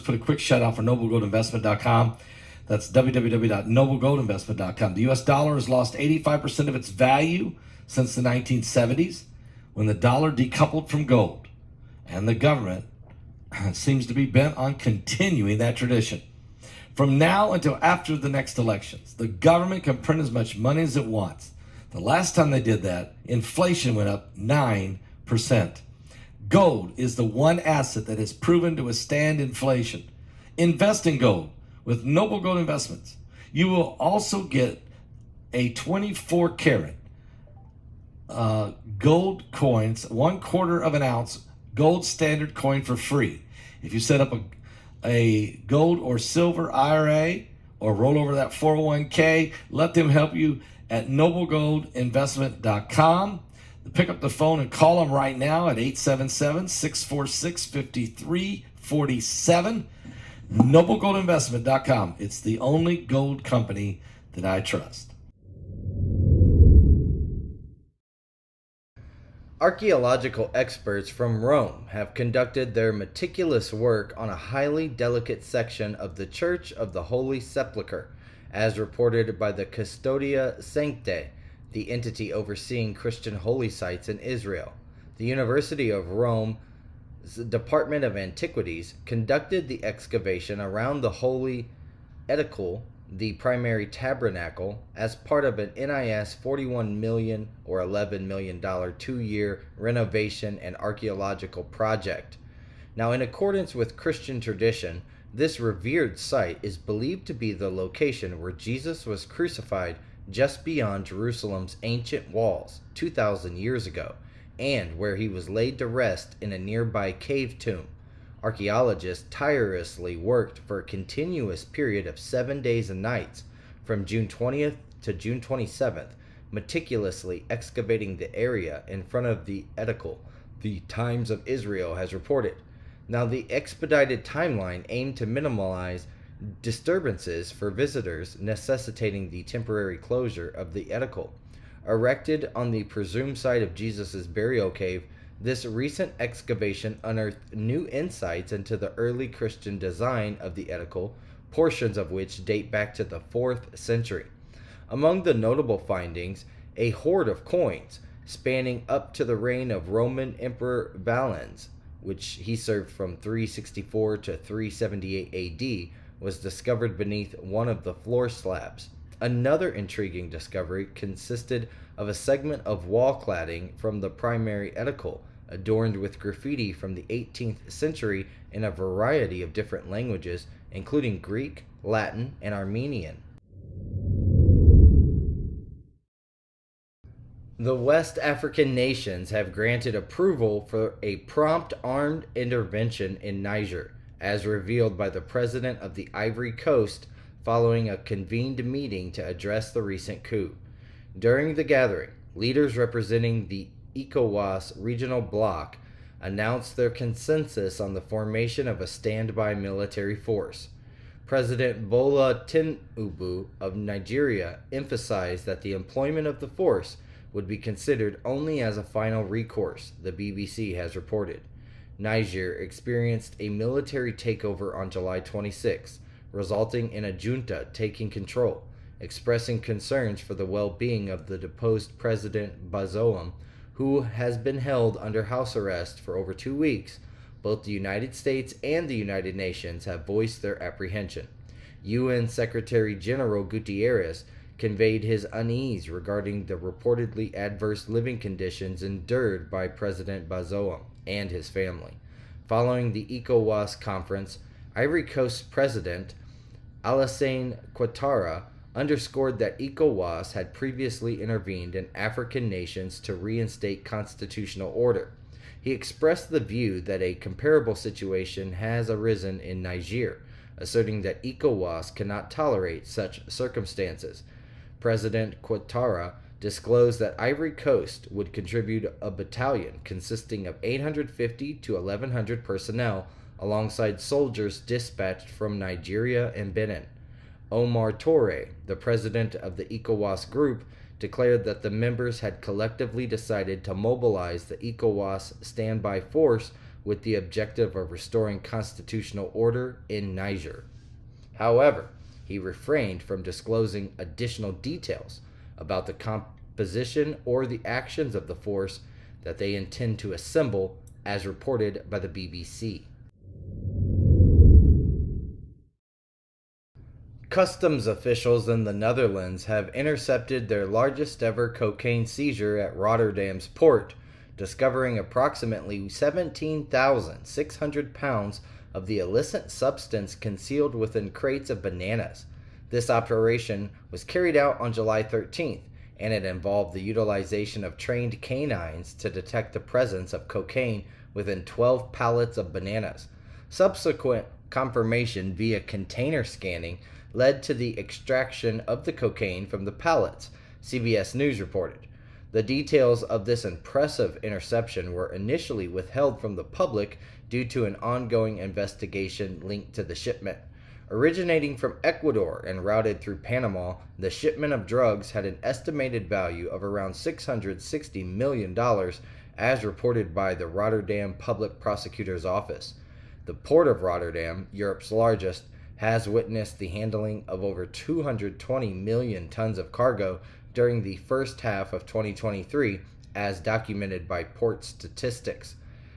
Put a quick shout out for noblegoldinvestment.com. That's www.noblegoldinvestment.com. The U.S. dollar has lost 85% of its value since the 1970s when the dollar decoupled from gold. And the government seems to be bent on continuing that tradition. From now until after the next elections, the government can print as much money as it wants. The last time they did that, inflation went up 9%. Gold is the one asset that has proven to withstand inflation. Invest in gold with Noble Gold Investments. You will also get a 24 karat gold coins, 1/4 of an ounce gold standard coin for free. If you set up a gold or silver IRA or roll over that 401k, let them help you at noblegoldinvestment.com. Pick up the phone and call them right now at 877-646-5347. NobleGoldInvestment.com. It's the only gold company that I trust. Archaeological experts from Rome have conducted their meticulous work on a highly delicate section of the Church of the Holy Sepulchre, as reported by the Custodia Sanctae, the entity overseeing Christian holy sites in Israel. The University of Rome's Department of Antiquities conducted the excavation around the Holy Edicle, the primary tabernacle, as part of an NIS $41 million or $11 million 2-year renovation and archaeological project. Now, in accordance with Christian tradition, this revered site is believed to be the location where Jesus was crucified just beyond Jerusalem's ancient walls 2,000 years ago, and where he was laid to rest in a nearby cave tomb. Archaeologists tirelessly worked for a continuous period of 7 days and nights, from June 20th to June 27th, meticulously excavating the area in front of the Edicle, the Times of Israel has reported. Now, the expedited timeline aimed to minimize disturbances for visitors, necessitating the temporary closure of the Edicle. Erected on the presumed site of Jesus' burial cave, this recent excavation unearthed new insights into the early Christian design of the Edicle, portions of which date back to the 4th century. Among the notable findings, a hoard of coins spanning up to the reign of Roman Emperor Valens, which he served from 364 to 378 AD, was discovered beneath one of the floor slabs. Another intriguing discovery consisted of a segment of wall cladding from the primary Edicle, adorned with graffiti from the 18th century in a variety of different languages, including Greek, Latin, and Armenian. The West African nations have granted approval for a prompt armed intervention in Niger, as revealed by the president of the Ivory Coast following a convened meeting to address the recent coup. During the gathering, leaders representing the ECOWAS regional bloc announced their consensus on the formation of a standby military force. President Bola Tinubu of Nigeria emphasized that the employment of the force would be considered only as a final recourse, the BBC has reported. Niger experienced a military takeover on July 26, resulting in a junta taking control, expressing concerns for the well-being of the deposed President Bazoum, who has been held under house arrest for over 2 weeks. Both the United States and the United Nations have voiced their apprehension. UN Secretary General Guterres conveyed his unease regarding the reportedly adverse living conditions endured by President Bazoum and his family. Following the ECOWAS conference, Ivory Coast President Alassane Ouattara underscored that ECOWAS had previously intervened in African nations to reinstate constitutional order. He expressed the view that a comparable situation has arisen in Niger, asserting that ECOWAS cannot tolerate such circumstances. President Ouattara disclosed that Ivory Coast would contribute a battalion consisting of 850 to 1,100 personnel alongside soldiers dispatched from Nigeria and Benin. Omar Toure, the president of the ECOWAS group, declared that the members had collectively decided to mobilize the ECOWAS standby force with the objective of restoring constitutional order in Niger. However, he refrained from disclosing additional details about the composition or the actions of the force that they intend to assemble, as reported by the BBC. Customs officials in the Netherlands have intercepted their largest ever cocaine seizure at Rotterdam's port, discovering approximately 17,600 pounds of the illicit substance concealed within crates of bananas. This operation was carried out on July 13th, and it involved the utilization of trained canines to detect the presence of cocaine within 12 pallets of bananas. Subsequent confirmation via container scanning led to the extraction of the cocaine from the pallets, CBS News reported. The details of this impressive interception were initially withheld from the public due to an ongoing investigation linked to the shipment. Originating from Ecuador and routed through Panama, the shipment of drugs had an estimated value of around $660 million, as reported by the Rotterdam Public Prosecutor's Office. The Port of Rotterdam, Europe's largest, has witnessed the handling of over 220 million tons of cargo during the first half of 2023, as documented by port statistics.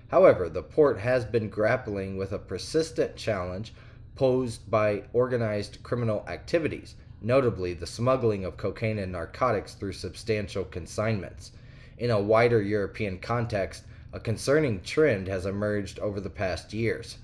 However, the port has been grappling with a persistent challenge posed by organized criminal activities, notably the smuggling of cocaine and narcotics through substantial consignments. In a wider European context, a concerning trend has emerged over the past years.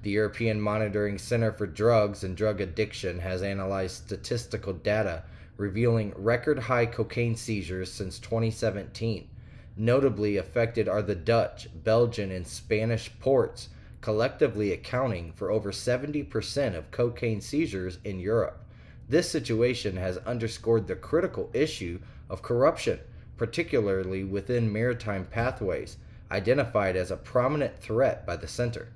The European Monitoring Center for Drugs and Drug Addiction has analyzed statistical data revealing record-high cocaine seizures since 2017. Notably affected are the Dutch, Belgian, and Spanish ports, collectively accounting for over 70% of cocaine seizures in Europe. This situation has underscored the critical issue of corruption, particularly within maritime pathways, identified as a prominent threat by the center.